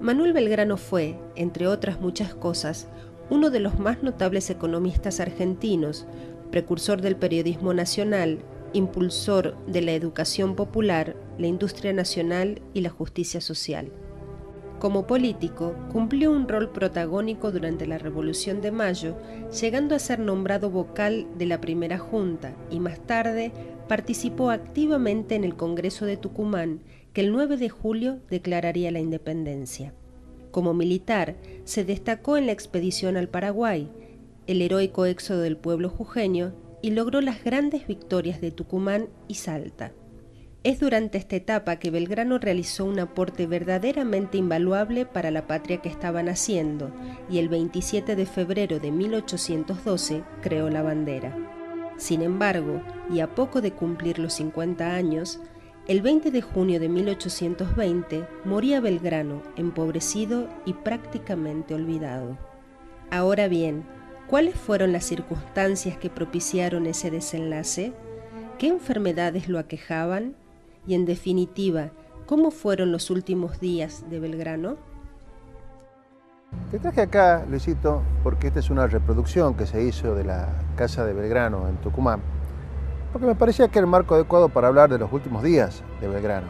Manuel Belgrano fue, entre otras muchas cosas, uno de los más notables economistas argentinos, precursor del periodismo nacional, impulsor de la educación popular, la industria nacional y la justicia social. Como político, cumplió un rol protagónico durante la Revolución de Mayo, llegando a ser nombrado vocal de la primera junta y más tarde participó activamente en el Congreso de Tucumán, que el 9 de julio declararía la independencia. Como militar, se destacó en la expedición al Paraguay, el heroico éxodo del pueblo jujeño y logró las grandes victorias de Tucumán y Salta. Es durante esta etapa que Belgrano realizó un aporte verdaderamente invaluable para la patria que estaba naciendo y el 27 de febrero de 1812 creó la bandera. Sin embargo, y a poco de cumplir los 50 años, el 20 de junio de 1820 moría Belgrano, empobrecido y prácticamente olvidado. Ahora bien, ¿cuáles fueron las circunstancias que propiciaron ese desenlace? ¿Qué enfermedades lo aquejaban? Y en definitiva, ¿cómo fueron los últimos días de Belgrano? Te traje acá, Luisito, porque esta es una reproducción que se hizo de la casa de Belgrano en Tucumán, porque me parecía que era el marco adecuado para hablar de los últimos días de Belgrano.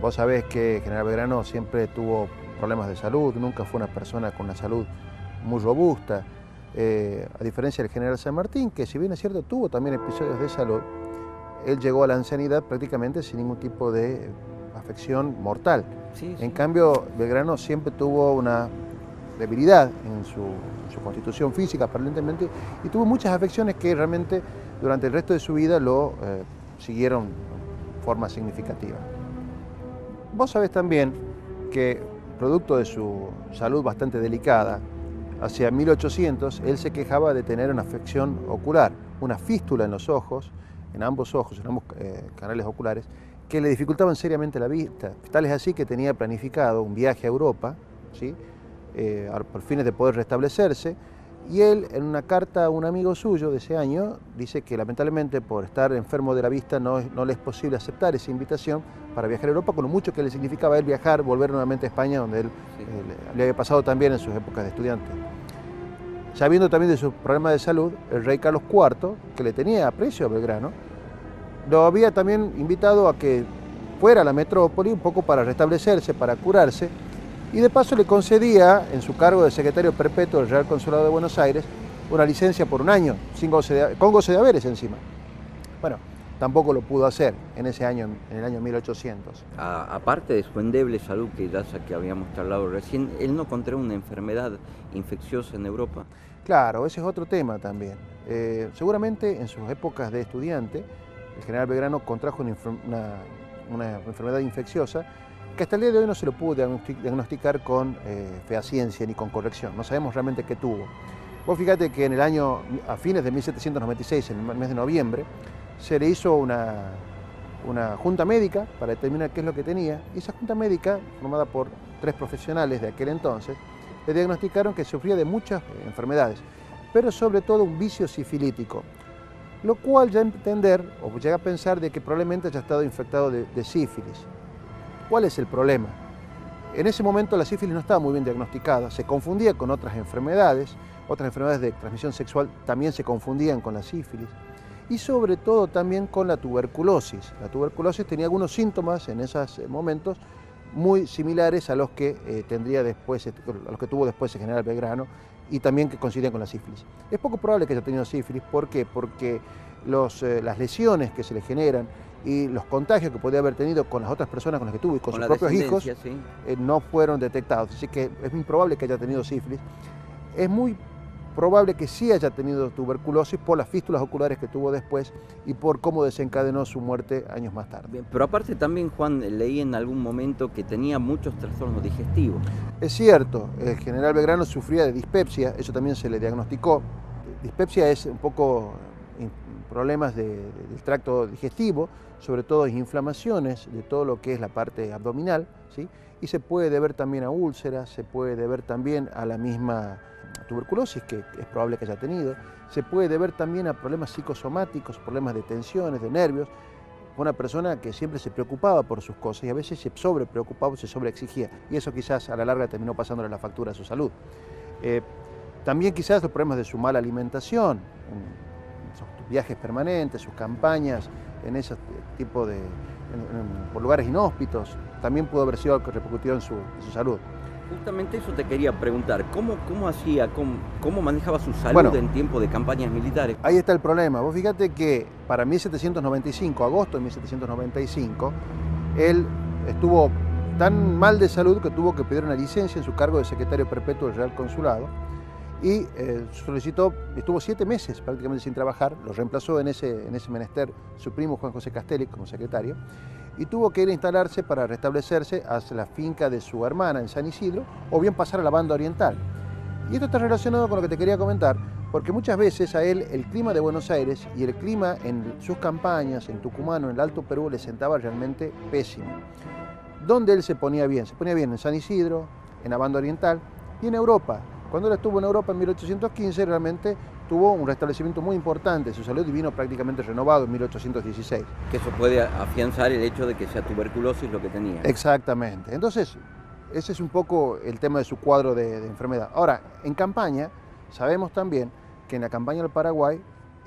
Vos sabés que General Belgrano siempre tuvo problemas de salud, nunca fue una persona con una salud muy robusta, a diferencia del General San Martín, que si bien es cierto tuvo también episodios de salud, él llegó a la ancianidad prácticamente sin ningún tipo de afección mortal. Sí. En cambio, Belgrano siempre tuvo una debilidad en su constitución física, aparentemente, y tuvo muchas afecciones que realmente durante el resto de su vida lo siguieron de forma significativa. Vos sabés también que, producto de su salud bastante delicada, hacia 1800 él se quejaba de tener una afección ocular, una fístula en los ojos, en ambos ojos, en ambos canales oculares, que le dificultaban seriamente la vista. Tal es así que tenía planificado un viaje a Europa, ¿sí? Por fines de poder restablecerse, y él, en una carta a un amigo suyo de ese año, dice que lamentablemente por estar enfermo de la vista no le es posible aceptar esa invitación para viajar a Europa, con lo mucho que le significaba él viajar, volver nuevamente a España, donde él le había pasado también en sus épocas de estudiante. Sabiendo también de sus problemas de salud, el rey Carlos IV, que le tenía aprecio a Belgrano, lo había también invitado a que fuera a la metrópoli un poco para restablecerse, para curarse, y de paso le concedía, en su cargo de secretario perpetuo del Real Consulado de Buenos Aires, una licencia por un año, con goce de haberes encima. Bueno, tampoco lo pudo hacer en ese año, en el año 1800. Aparte de su endeble salud, que habíamos hablado recién, ¿él no contrajo una enfermedad infecciosa en Europa? Claro, ese es otro tema también. Seguramente en sus épocas de estudiante, el general Belgrano contrajo una enfermedad infecciosa que hasta el día de hoy no se lo pudo diagnosticar con fehaciencia ni con corrección. No sabemos realmente qué tuvo. Vos fíjate que a fines de 1796, en el mes de noviembre, se le hizo una junta médica para determinar qué es lo que tenía, y esa junta médica, formada por 3 profesionales de aquel entonces, le diagnosticaron que sufría de muchas enfermedades, pero sobre todo un vicio sifilítico, lo cual ya llega a pensar de que probablemente haya estado infectado de sífilis. ¿Cuál es el problema? En ese momento la sífilis no estaba muy bien diagnosticada, se confundía con otras enfermedades de transmisión sexual también se confundían con la sífilis, y sobre todo también con la tuberculosis. La tuberculosis tenía algunos síntomas en esos momentos muy similares a los que tuvo después el general Belgrano, y también que coincidían con la sífilis. Es poco probable que haya tenido sífilis. ¿Por qué? Porque las lesiones que se le generan y los contagios que podía haber tenido con las otras personas con las que tuvo y con sus propios hijos, sí, no fueron detectados. Así que es muy probable que haya tenido sífilis. Es muy probable que sí haya tenido tuberculosis por las fístulas oculares que tuvo después y por cómo desencadenó su muerte años más tarde. Bien, pero aparte también, Juan, leí en algún momento que tenía muchos trastornos digestivos. Es cierto, el general Belgrano sufría de dispepsia, eso también se le diagnosticó. Dispepsia es un poco problemas del tracto digestivo, sobre todo inflamaciones de todo lo que es la parte abdominal, ¿sí? Y se puede deber también a úlceras, se puede deber también a la misma tuberculosis, que es probable que haya tenido, se puede deber también a problemas psicosomáticos, problemas de tensiones, de nervios, fue una persona que siempre se preocupaba por sus cosas y a veces se sobrepreocupaba, se sobreexigía. Y eso quizás a la larga terminó pasándole la factura a su salud. También quizás los problemas de su mala alimentación, sus viajes permanentes, sus campañas en ese tipo de por lugares inhóspitos, también pudo haber sido algo que repercutió en su salud. Justamente eso te quería preguntar, ¿cómo hacía, cómo manejaba su salud en tiempo de campañas militares? Ahí está el problema. Vos fíjate que para 1795, agosto de 1795, él estuvo tan mal de salud que tuvo que pedir una licencia en su cargo de secretario perpetuo del Real Consulado y estuvo 7 meses prácticamente sin trabajar, lo reemplazó en ese menester su primo Juan José Castelli como secretario, y tuvo que ir a instalarse para restablecerse hacia la finca de su hermana en San Isidro, o bien pasar a la banda oriental. Y esto está relacionado con lo que te quería comentar, porque muchas veces a él el clima de Buenos Aires y el clima en sus campañas, en Tucumán o en el Alto Perú, le sentaba realmente pésimo. ¿Dónde él se ponía bien? Se ponía bien en San Isidro, en la banda oriental y en Europa. Cuando él estuvo en Europa en 1815, realmente tuvo un restablecimiento muy importante, su salud vino prácticamente renovado en 1816. Que eso puede afianzar el hecho de que sea tuberculosis lo que tenía. Exactamente. Entonces, ese es un poco el tema de su cuadro de enfermedad. Ahora, en campaña, sabemos también que en la campaña del Paraguay,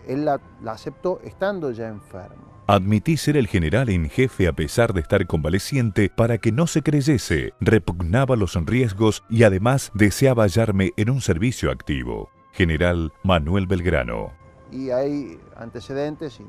él la aceptó estando ya enfermo. Admití ser el general en jefe a pesar de estar convaleciente para que no se creyese, repugnaba los riesgos y además deseaba hallarme en un servicio activo. General Manuel Belgrano. Y hay antecedentes y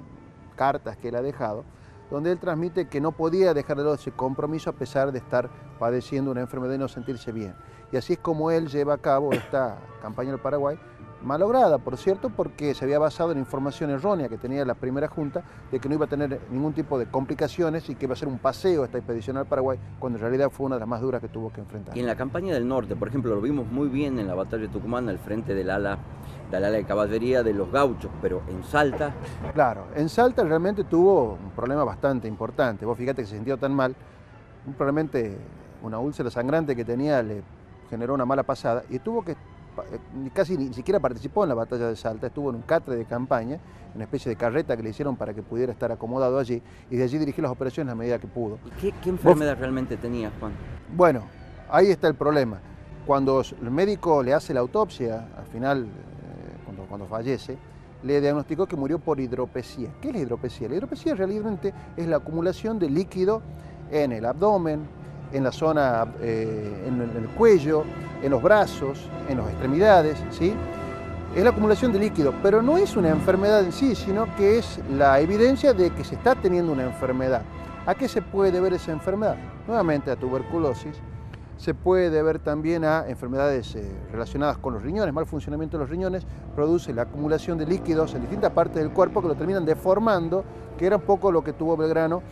cartas que él ha dejado, donde él transmite que no podía dejar de lado ese compromiso a pesar de estar padeciendo una enfermedad y no sentirse bien. Y así es como él lleva a cabo esta campaña del Paraguay, malograda, por cierto, porque se había basado en información errónea que tenía la primera junta de que no iba a tener ningún tipo de complicaciones y que iba a ser un paseo esta expedición al Paraguay, cuando en realidad fue una de las más duras que tuvo que enfrentar. Y en la campaña del norte, por ejemplo, lo vimos muy bien en la batalla de Tucumán al frente del ala de caballería de los gauchos, pero en Salta... Claro, en Salta realmente tuvo un problema bastante importante. Vos fíjate que se sintió tan mal, probablemente una úlcera sangrante que tenía le generó una mala pasada y tuvo que casi ni siquiera participó en la batalla de Salta, estuvo en un catre de campaña, una especie de carreta que le hicieron para que pudiera estar acomodado allí, y de allí dirigió las operaciones a medida que pudo. ¿Y qué enfermedad realmente tenía, Juan? Bueno, ahí está el problema. Cuando el médico le hace la autopsia, al final, cuando fallece, le diagnosticó que murió por hidropesía. ¿Qué es la hidropesía? La hidropesía realmente es la acumulación de líquido en el abdomen, en la zona, en el cuello, en los brazos, en las extremidades, ¿sí? Es la acumulación de líquido, pero no es una enfermedad en sí, sino que es la evidencia de que se está teniendo una enfermedad. ¿A qué se puede deber esa enfermedad? Nuevamente a tuberculosis, se puede deber también a enfermedades relacionadas con los riñones. Mal funcionamiento de los riñones produce la acumulación de líquidos en distintas partes del cuerpo que lo terminan deformando, que era un poco lo que tuvo Belgrano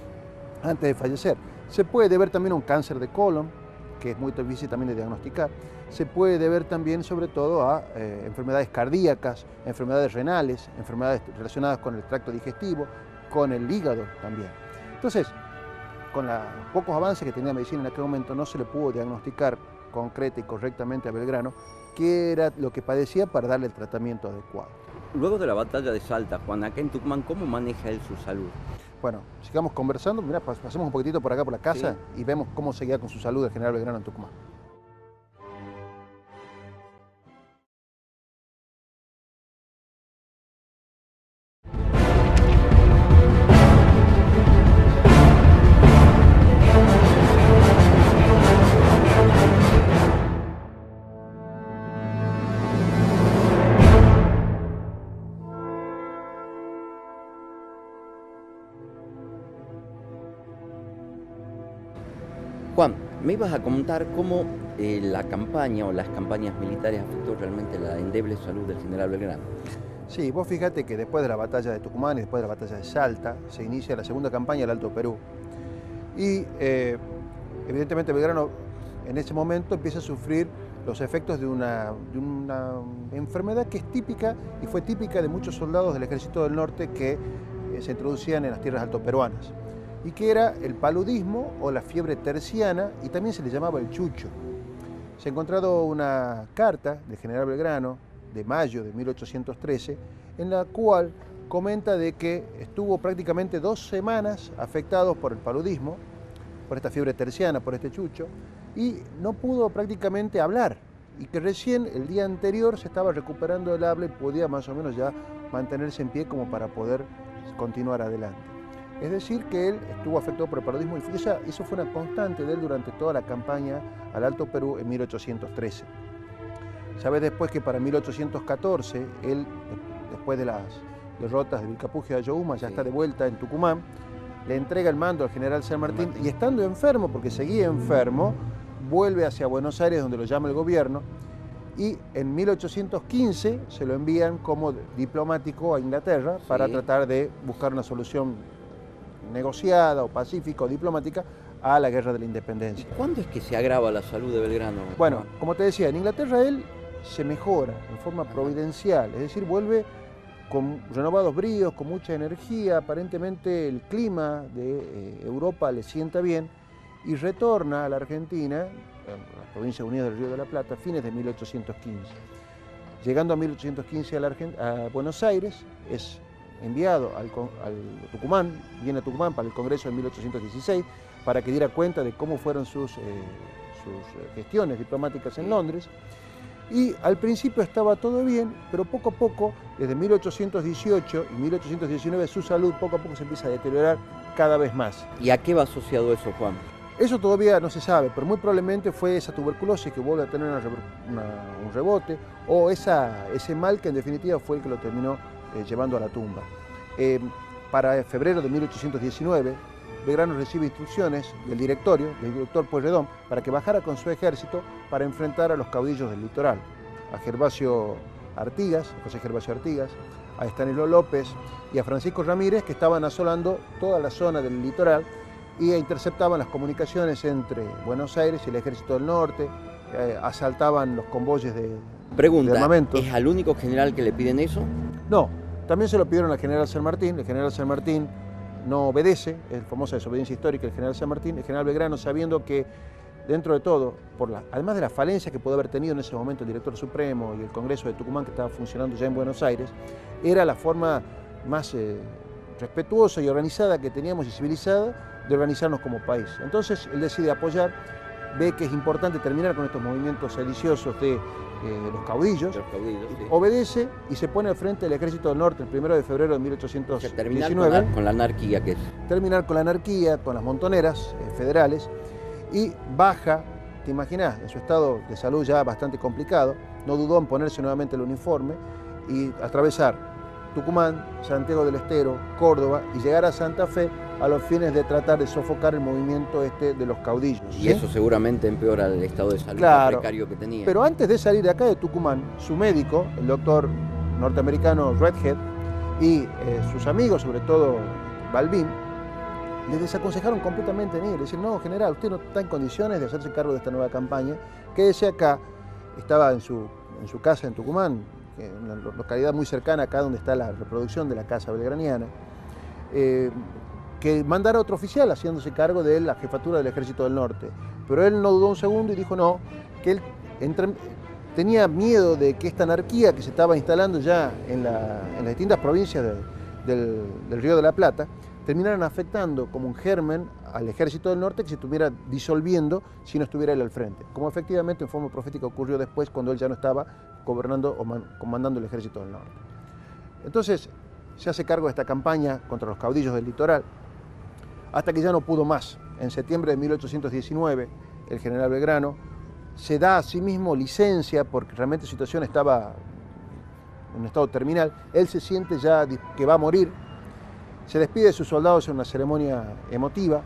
antes de fallecer. Se puede deber también a un cáncer de colon, que es muy difícil también de diagnosticar. Se puede deber también, sobre todo, a enfermedades cardíacas, enfermedades renales, enfermedades relacionadas con el tracto digestivo, con el hígado también. Entonces, con los pocos avances que tenía la medicina en aquel momento, no se le pudo diagnosticar concreta y correctamente a Belgrano qué era lo que padecía para darle el tratamiento adecuado. Luego de la batalla de Salta, Juan, acá en Tucumán, ¿cómo maneja él su salud? Bueno, sigamos conversando. Mirá, pasemos un poquitito por acá por la casa, sí, y vemos cómo seguía con su salud el general Belgrano en Tucumán. Juan, me ibas a contar cómo la campaña o las campañas militares afectó realmente la endeble salud del general Belgrano. Sí, vos fíjate que después de la batalla de Tucumán y después de la batalla de Salta, se inicia la segunda campaña del Alto Perú. Y evidentemente Belgrano en ese momento empieza a sufrir los efectos de una enfermedad que es típica y fue típica de muchos soldados del Ejército del Norte que se introducían en las tierras altoperuanas, y que era el paludismo o la fiebre terciana, y también se le llamaba el chucho. Se ha encontrado una carta del general Belgrano de mayo de 1813, en la cual comenta de que estuvo prácticamente 2 semanas afectado por el paludismo, por esta fiebre terciana, por este chucho, y no pudo prácticamente hablar, y que recién el día anterior se estaba recuperando del habla y podía más o menos ya mantenerse en pie como para poder continuar adelante. Es decir, que él estuvo afectado por el paludismo y eso fue una constante de él durante toda la campaña al Alto Perú en 1813. Sabes después que para 1814, él, después de las derrotas de Vilcapugio y Ayohuma, ya está de vuelta en Tucumán, le entrega el mando al general San Martín y estando enfermo, porque seguía enfermo, vuelve hacia Buenos Aires donde lo llama el gobierno y en 1815 se lo envían como diplomático a Inglaterra para tratar de buscar una solución negociada o pacífica o diplomática a la guerra de la independencia. ¿Cuándo es que se agrava la salud de Belgrano? Bueno, como te decía, en Inglaterra él se mejora en forma providencial, es decir, vuelve con renovados bríos, con mucha energía, aparentemente el clima de Europa le sienta bien y retorna a la Argentina, a las Provincias Unidas del Río de la Plata, a fines de 1815. Llegando a 1815 a Buenos Aires, es enviado al Tucumán, viene a Tucumán para el Congreso de 1816, para que diera cuenta de cómo fueron sus gestiones diplomáticas en Londres. Y al principio estaba todo bien, pero poco a poco, desde 1818 y 1819, su salud poco a poco se empieza a deteriorar cada vez más. ¿Y a qué va asociado eso, Juan? Eso todavía no se sabe, pero muy probablemente fue esa tuberculosis que vuelve a tener un rebote, o ese mal que en definitiva fue el que lo terminó llevando a la tumba. Para febrero de 1819, Belgrano recibe instrucciones del directorio, del director Pueyrredón, para que bajara con su ejército para enfrentar a los caudillos del litoral, a Gervasio Artigas, a José Gervasio Artigas, a Estanislao López y a Francisco Ramírez, que estaban asolando toda la zona del litoral y interceptaban las comunicaciones entre Buenos Aires y el Ejército del Norte, asaltaban los convoyes de armamentos. ¿Es al único general que le piden eso? No, también se lo pidieron al general San Martín. El general San Martín no obedece, es la famosa desobediencia histórica del general San Martín. El general Belgrano, sabiendo que dentro de todo, además de la falencia que pudo haber tenido en ese momento el director supremo y el Congreso de Tucumán, que estaba funcionando ya en Buenos Aires, era la forma más respetuosa y organizada que teníamos y civilizada de organizarnos como país. Entonces él decide apoyar, ve que es importante terminar con estos movimientos sediciosos de los caudillos, obedece y se pone al frente del Ejército del Norte el 1 de febrero de 1819. Terminar con la anarquía que es. Terminar con la anarquía, con las montoneras federales, y baja, te imaginás, en su estado de salud ya bastante complicado, no dudó en ponerse nuevamente el uniforme y atravesar Tucumán, Santiago del Estero, Córdoba y llegar a Santa Fe a los fines de tratar de sofocar el movimiento de los caudillos. Y eso seguramente empeora el estado de salud precario que tenía. Pero antes de salir de acá de Tucumán, su médico, el doctor norteamericano Redhead, y sus amigos, sobre todo Balbín, le desaconsejaron completamente en ir. Le decían, no, general, usted no está en condiciones de hacerse cargo de esta nueva campaña, quédese acá. Estaba en su casa en Tucumán, en una localidad muy cercana acá donde está la reproducción de la casa belgraniana, que mandara otro oficial haciéndose cargo de la jefatura del Ejército del Norte. Pero él no dudó un segundo y dijo no, que él tenía miedo de que esta anarquía que se estaba instalando ya en las distintas provincias del Río de la Plata terminaran afectando como un germen al Ejército del Norte que se estuviera disolviendo si no estuviera él al frente, como efectivamente en forma profética ocurrió después cuando él ya no estaba gobernando o comandando el Ejército del Norte. Entonces se hace cargo de esta campaña contra los caudillos del litoral hasta que ya no pudo más. En septiembre de 1819 el general Belgrano se da a sí mismo licencia porque realmente su situación estaba en un estado terminal, él se siente ya que va a morir. Se despide de sus soldados en una ceremonia emotiva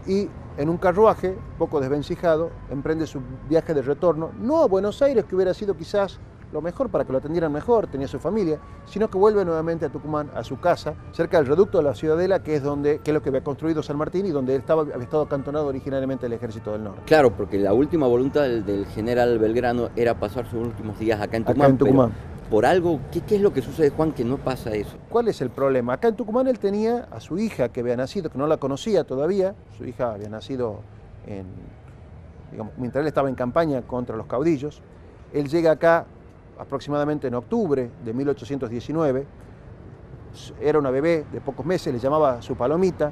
y en un carruaje, poco desvencijado, emprende su viaje de retorno, no a Buenos Aires, que hubiera sido quizás lo mejor para que lo atendieran mejor, tenía su familia, sino que vuelve nuevamente a Tucumán, a su casa, cerca del reducto de la Ciudadela, que es lo que había construido San Martín y donde él había estado acantonado originariamente el Ejército del Norte. Claro, porque la última voluntad del general Belgrano era pasar sus últimos días acá en Tucumán. Por algo, ¿qué es lo que sucede, Juan, que no pasa eso? ¿Cuál es el problema? Acá en Tucumán él tenía a su hija que había nacido, que no la conocía todavía, su hija había nacido mientras él estaba en campaña contra los caudillos. Él llega acá aproximadamente en octubre de 1819, era una bebé de pocos meses, le llamaba su palomita.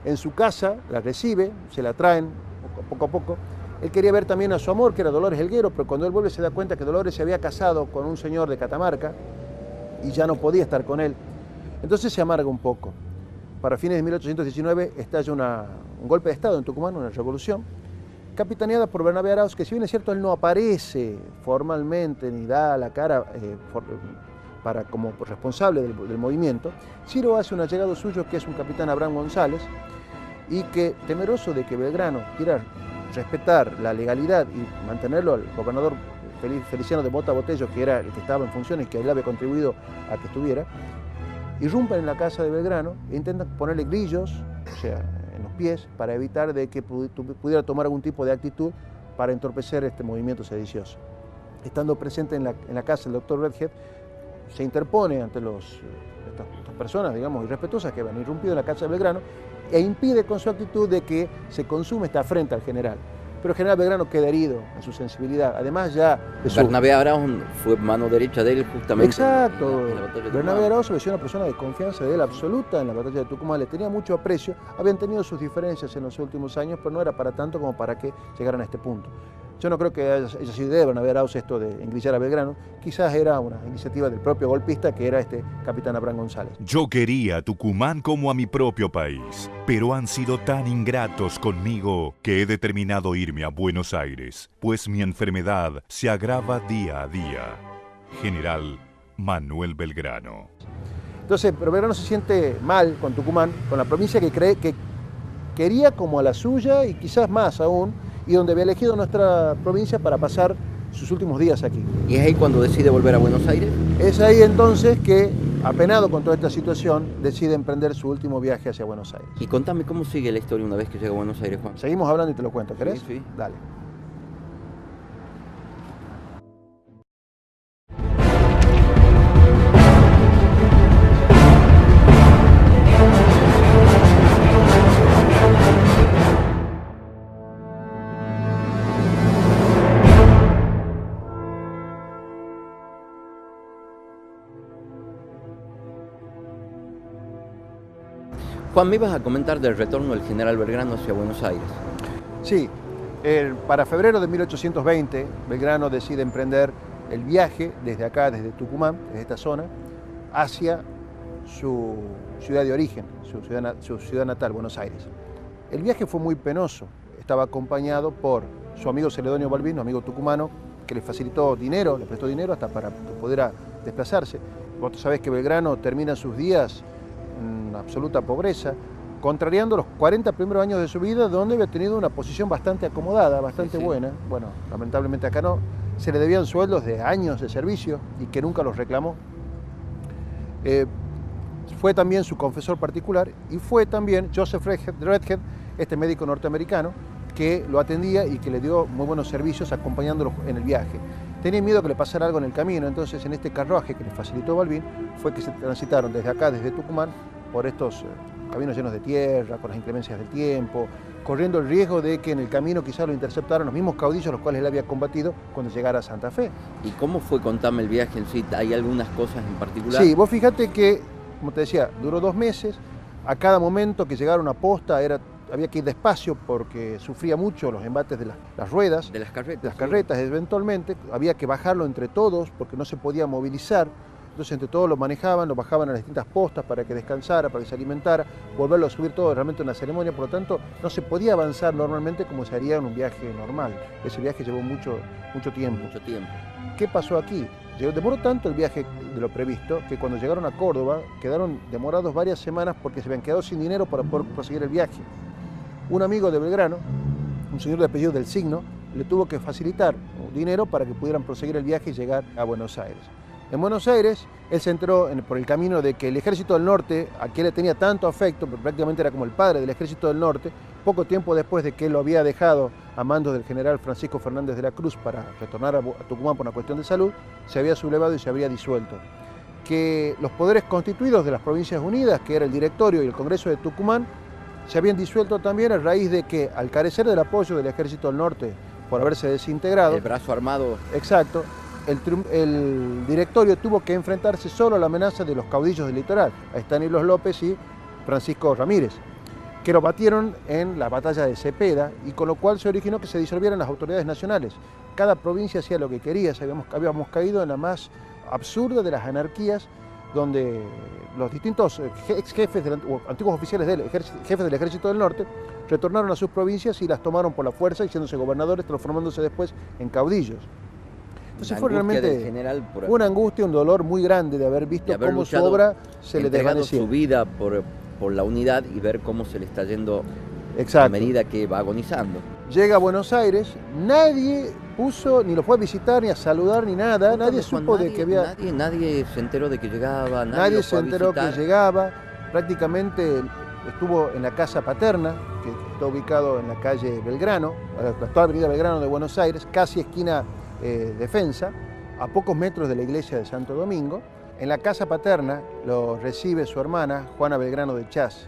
En su casa la recibe, se la traen poco a poco. Él quería ver también a su amor, que era Dolores Helguero, pero cuando él vuelve se da cuenta que Dolores se había casado con un señor de Catamarca y ya no podía estar con él. Entonces se amarga un poco. Para fines de 1819 estalla un golpe de Estado en Tucumán, una revolución, capitaneada por Bernabé Arauz, que si bien es cierto él no aparece formalmente ni da la cara como responsable del movimiento, sí lo hace un allegado suyo que es un capitán Abraham González, y que temeroso de que Belgrano quiera respetar la legalidad y mantenerlo al gobernador Feliciano de Mota Botello, que era el que estaba en funciones y que él había contribuido a que estuviera, irrumpen en la casa de Belgrano e intentan ponerle grillos, o sea, en los pies, para evitar de que pudiera tomar algún tipo de actitud para entorpecer este movimiento sedicioso. Estando presente en la casa el doctor Redhead, se interpone ante estas personas, digamos, irrespetuosas que habían irrumpido en la casa de Belgrano e impide con su actitud de que se consume esta afrenta al general. Pero el general Belgrano queda herido en su sensibilidad, además ya... Bernabé Arauz fue mano derecha de él justamente. Exacto. Bernabé Arauz se una persona de confianza de él absoluta en la batalla de Tucumán, le tenía mucho aprecio, habían tenido sus diferencias en los últimos años, pero no era para tanto como para que llegaran a este punto. Yo no creo que haya sido idea de Bernabé Arauz esto de engrillar a Belgrano, quizás era una iniciativa del propio golpista que era este capitán Abraham González. Yo quería a Tucumán como a mi propio país, pero han sido tan ingratos conmigo que he determinado irme a Buenos Aires, pues mi enfermedad se agrava día a día. General Manuel Belgrano. Entonces, pero Belgrano se siente mal con Tucumán, con la provincia que cree que quería como a la suya y quizás más aún, y donde había elegido nuestra provincia para pasar sus últimos días aquí. ¿Y es ahí cuando decide volver a Buenos Aires? Es ahí entonces que, apenado con toda esta situación, decide emprender su último viaje hacia Buenos Aires. Y contame cómo sigue la historia una vez que llega a Buenos Aires, Juan. Seguimos hablando y te lo cuento, ¿querés? Sí, sí. Dale. Juan, me ibas a comentar del retorno del general Belgrano hacia Buenos Aires. Sí, para febrero de 1820, Belgrano decide emprender el viaje desde acá, desde Tucumán, desde esta zona, hacia su ciudad de origen, su ciudad natal, Buenos Aires. El viaje fue muy penoso, estaba acompañado por su amigo Celedonio Balbín, un amigo tucumano, que le facilitó dinero, le prestó dinero hasta para que pudiera desplazarse. Vos sabés que Belgrano termina sus días en absoluta pobreza, contrariando los 40 primeros años de su vida, donde había tenido una posición bastante acomodada, bastante buena. Bueno, lamentablemente acá no. Se le debían sueldos de años de servicio y que nunca los reclamó. Fue también su confesor particular y fue también Joseph Redhead, este médico norteamericano, que lo atendía y que le dio muy buenos servicios acompañándolo en el viaje. Tenía miedo que le pasara algo en el camino, entonces en este carruaje que le facilitó Balbín fue que se transitaron desde acá, desde Tucumán, por estos caminos llenos de tierra, con las inclemencias del tiempo, corriendo el riesgo de que en el camino quizás lo interceptaran los mismos caudillos los cuales él había combatido cuando llegara a Santa Fe. ¿Y cómo fue? Contame el viaje en sí, ¿hay algunas cosas en particular? Sí, vos fíjate que, como te decía, duró 2 meses, a cada momento que llegara una posta había que ir despacio porque sufría mucho los embates de las ruedas, de las carretas. Sí. Eventualmente había que bajarlo entre todos porque no se podía movilizar. Entonces entre todos lo manejaban, lo bajaban a las distintas postas para que descansara, para que se alimentara, volverlo a subir todo, realmente una ceremonia, por lo tanto no se podía avanzar normalmente como se haría en un viaje normal. Ese viaje llevó mucho tiempo. Mucho tiempo. ¿Qué pasó aquí? Demoró tanto el viaje de lo previsto que cuando llegaron a Córdoba quedaron demorados varias semanas porque se habían quedado sin dinero para poder proseguir el viaje. Un amigo de Belgrano, un señor de apellido del Signo, le tuvo que facilitar dinero para que pudieran proseguir el viaje y llegar a Buenos Aires. En Buenos Aires, él se enteró por el camino de que el Ejército del Norte, a quien le tenía tanto afecto, pero prácticamente era como el padre del Ejército del Norte, poco tiempo después de que él lo había dejado a manos del general Francisco Fernández de la Cruz para retornar a Tucumán por una cuestión de salud, se había sublevado y se había disuelto. Que los poderes constituidos de las Provincias Unidas, que era el Directorio y el Congreso de Tucumán, se habían disuelto también a raíz de que, al carecer del apoyo del Ejército del Norte por haberse desintegrado... El brazo armado. Exacto. el directorio tuvo que enfrentarse solo a la amenaza de los caudillos del litoral, a Estanislao López y Francisco Ramírez, que lo batieron en la batalla de Cepeda, y con lo cual se originó que se disolvieran las autoridades nacionales. Cada provincia hacía lo que quería, habíamos caído en la más absurda de las anarquías, donde los distintos ex jefes, antiguos oficiales jefes del Ejército del Norte, retornaron a sus provincias y las tomaron por la fuerza, haciéndose gobernadores, transformándose después en caudillos. Entonces fue realmente una angustia, un dolor muy grande de haber visto cómo su obra se le desvanecía. Su vida por la unidad y ver cómo se le está yendo. Exacto. A medida que va agonizando. Llega a Buenos Aires, nadie puso, ni lo fue a visitar, ni a saludar, ni nada, nadie supo de que había... Nadie se enteró de que llegaba, nadie se enteró que llegaba, prácticamente estuvo en la casa paterna, que está ubicado en la calle Belgrano, la actual avenida Belgrano de Buenos Aires, casi esquina Defensa, a pocos metros de la iglesia de Santo Domingo. En la casa paterna lo recibe su hermana, Juana Belgrano de Chas,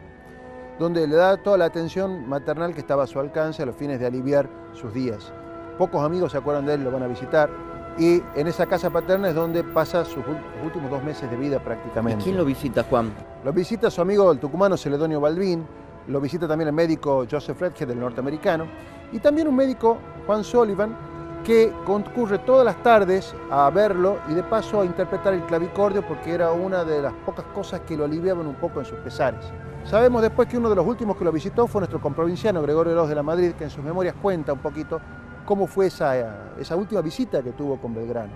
donde le da toda la atención maternal que estaba a su alcance a los fines de aliviar sus días. Pocos amigos se acuerdan de él, lo van a visitar, y en esa casa paterna es donde pasa sus últimos 2 meses de vida prácticamente. ¿Y quién lo visita, Juan? Lo visita su amigo el tucumano Celedonio Balbín, lo visita también el médico Joseph Redhead, el norteamericano, y también un médico, Juan Sullivan, que concurre todas las tardes a verlo y de paso a interpretar el clavicordio, porque era una de las pocas cosas que lo aliviaban un poco en sus pesares. Sabemos después que uno de los últimos que lo visitó fue nuestro comprovinciano Gregorio Eros de la Madrid, que en sus memorias cuenta un poquito cómo fue esa última visita que tuvo con Belgrano.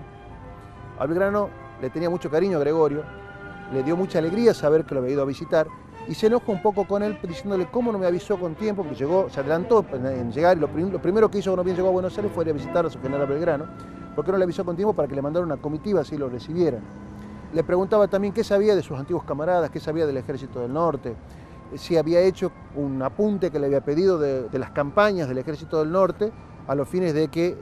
A Belgrano le tenía mucho cariño a Gregorio, le dio mucha alegría saber que lo había ido a visitar, y se enojó un poco con él diciéndole cómo no me avisó con tiempo, porque se adelantó en llegar, y lo primero que hizo cuando bien llegó a Buenos Aires fue ir a visitar a su general Belgrano, porque no le avisó con tiempo para que le mandara una comitiva así lo recibieran. Le preguntaba también qué sabía de sus antiguos camaradas, qué sabía del Ejército del Norte, si había hecho un apunte que le había pedido de las campañas del Ejército del Norte, a los fines de que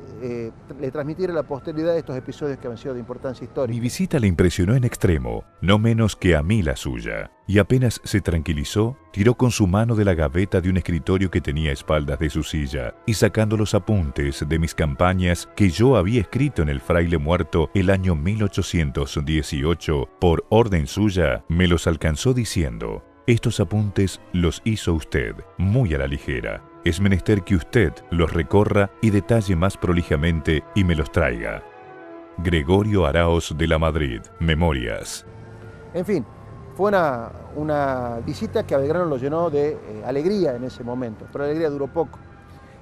le transmitiera a la posteridad estos episodios que han sido de importancia histórica. Mi visita le impresionó en extremo, no menos que a mí la suya, y apenas se tranquilizó, tiró con su mano de la gaveta de un escritorio que tenía a espaldas de su silla, y sacando los apuntes de mis campañas que yo había escrito en el Fraile Muerto el año 1818, por orden suya, me los alcanzó diciendo: estos apuntes los hizo usted, muy a la ligera. Es menester que usted los recorra y detalle más prolijamente y me los traiga. Gregorio Araos de la Madrid, Memorias. En fin, fue una visita que a Belgrano lo llenó de alegría en ese momento, pero la alegría duró poco.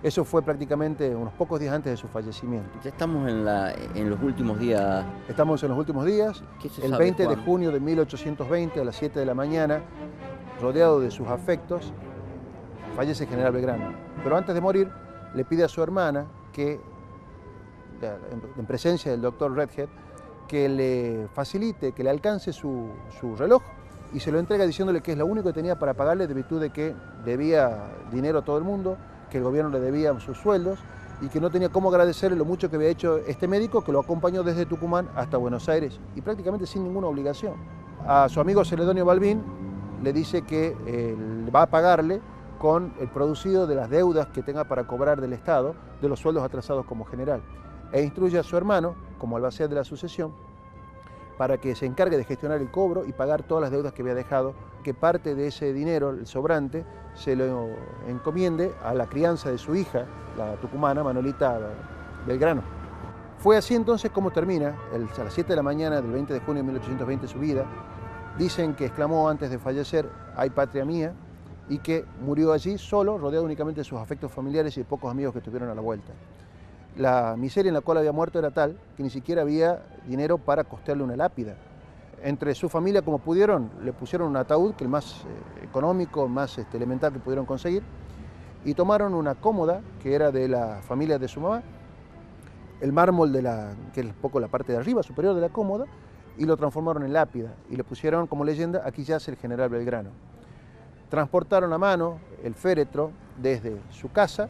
Eso fue prácticamente unos pocos días antes de su fallecimiento. Ya estamos en los últimos días. Estamos en los últimos días. El 20 de junio de 1820 a las 7 de la mañana, rodeado de sus afectos, fallece el general Belgrano. Pero antes de morir, le pide a su hermana que, en presencia del doctor Redhead, que le facilite, que le alcance su reloj, y se lo entrega diciéndole que es lo único que tenía para pagarle, de virtud de que debía dinero a todo el mundo, que el gobierno le debía sus sueldos, y que no tenía cómo agradecerle lo mucho que había hecho este médico, que lo acompañó desde Tucumán hasta Buenos Aires, y prácticamente sin ninguna obligación. A su amigo Celedonio Balbín le dice que va a pagarle con el producido de las deudas que tenga para cobrar del Estado, de los sueldos atrasados como general, e instruye a su hermano, como albacea de la sucesión, para que se encargue de gestionar el cobro y pagar todas las deudas que había dejado, que parte de ese dinero, el sobrante, se lo encomiende a la crianza de su hija, la tucumana Manolita Belgrano. Fue así entonces como termina, a las 7 de la mañana del 20 de junio de 1820, su vida. Dicen que exclamó antes de fallecer: "Ay, patria mía", y que murió allí solo, rodeado únicamente de sus afectos familiares y de pocos amigos que estuvieron a la vuelta. La miseria en la cual había muerto era tal que ni siquiera había dinero para costearle una lápida. Entre su familia, como pudieron, le pusieron un ataúd, que el más económico, más elemental que pudieron conseguir, y tomaron una cómoda, que era de la familia de su mamá, el mármol que es un poco la parte de arriba, superior de la cómoda, y lo transformaron en lápida, y le pusieron como leyenda: "Aquí yace el general Belgrano". Transportaron a mano el féretro desde su casa,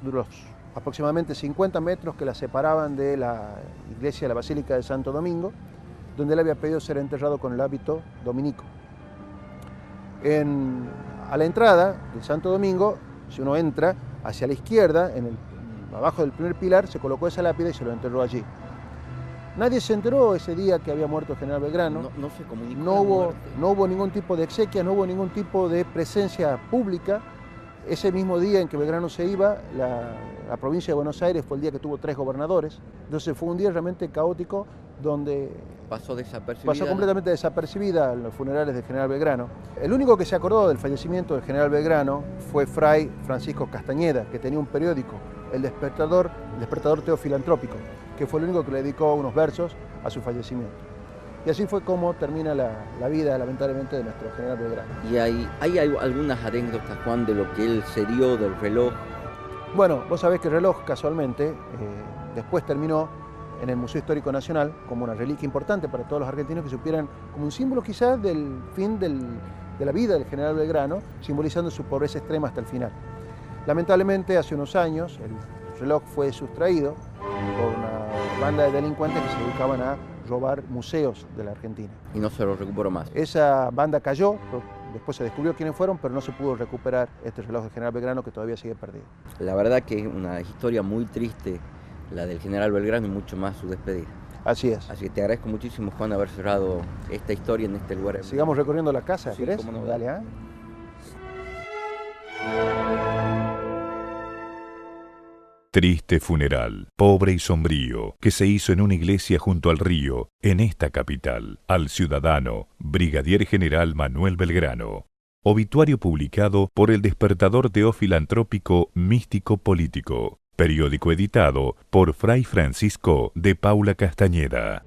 los aproximadamente 50 metros que la separaban de la iglesia de la Basílica de Santo Domingo, donde él había pedido ser enterrado con el hábito dominico. A la entrada del Santo Domingo, si uno entra hacia la izquierda, abajo del primer pilar, se colocó esa lápida y se lo enterró allí. Nadie se enteró ese día que había muerto el general Belgrano. No se comunicó. No hubo ningún tipo de exequia, no hubo ningún tipo de presencia pública. Ese mismo día en que Belgrano se iba, la provincia de Buenos Aires fue el día que tuvo 3 gobernadores. Entonces fue un día realmente caótico donde pasó completamente desapercibida en los funerales del general Belgrano. El único que se acordó del fallecimiento del general Belgrano fue Fray Francisco Castañeda, que tenía un periódico, El Despertador Teofilantrópico, que fue el único que le dedicó unos versos a su fallecimiento. Y así fue como termina la vida, lamentablemente, de nuestro general Belgrano. ¿Y hay algunas anécdotas, Juan, de lo que él se dio del reloj? Bueno, vos sabés que el reloj, casualmente, después terminó en el Museo Histórico Nacional como una reliquia importante para todos los argentinos que supieran, como un símbolo quizás del fin de la vida del general Belgrano, simbolizando su pobreza extrema hasta el final. Lamentablemente, hace unos años, el reloj fue sustraído por una banda de delincuentes que se dedicaban a robar museos de la Argentina. Y no se lo recuperó más. Esa banda cayó, después se descubrió quiénes fueron, pero no se pudo recuperar este reloj del general Belgrano, que todavía sigue perdido. La verdad que es una historia muy triste la del general Belgrano y mucho más su despedida. Así es. Así que te agradezco muchísimo, Juan, haber cerrado esta historia en este lugar. Sigamos recorriendo la casa, sí, ¿querés? Cómo no. Dale, ¿eh? Triste funeral, pobre y sombrío, que se hizo en una iglesia junto al río, en esta capital, al ciudadano, Brigadier General Manuel Belgrano. Obituario publicado por El Despertador Teofilantrópico Místico Político, periódico editado por Fray Francisco de Paula Castañeda.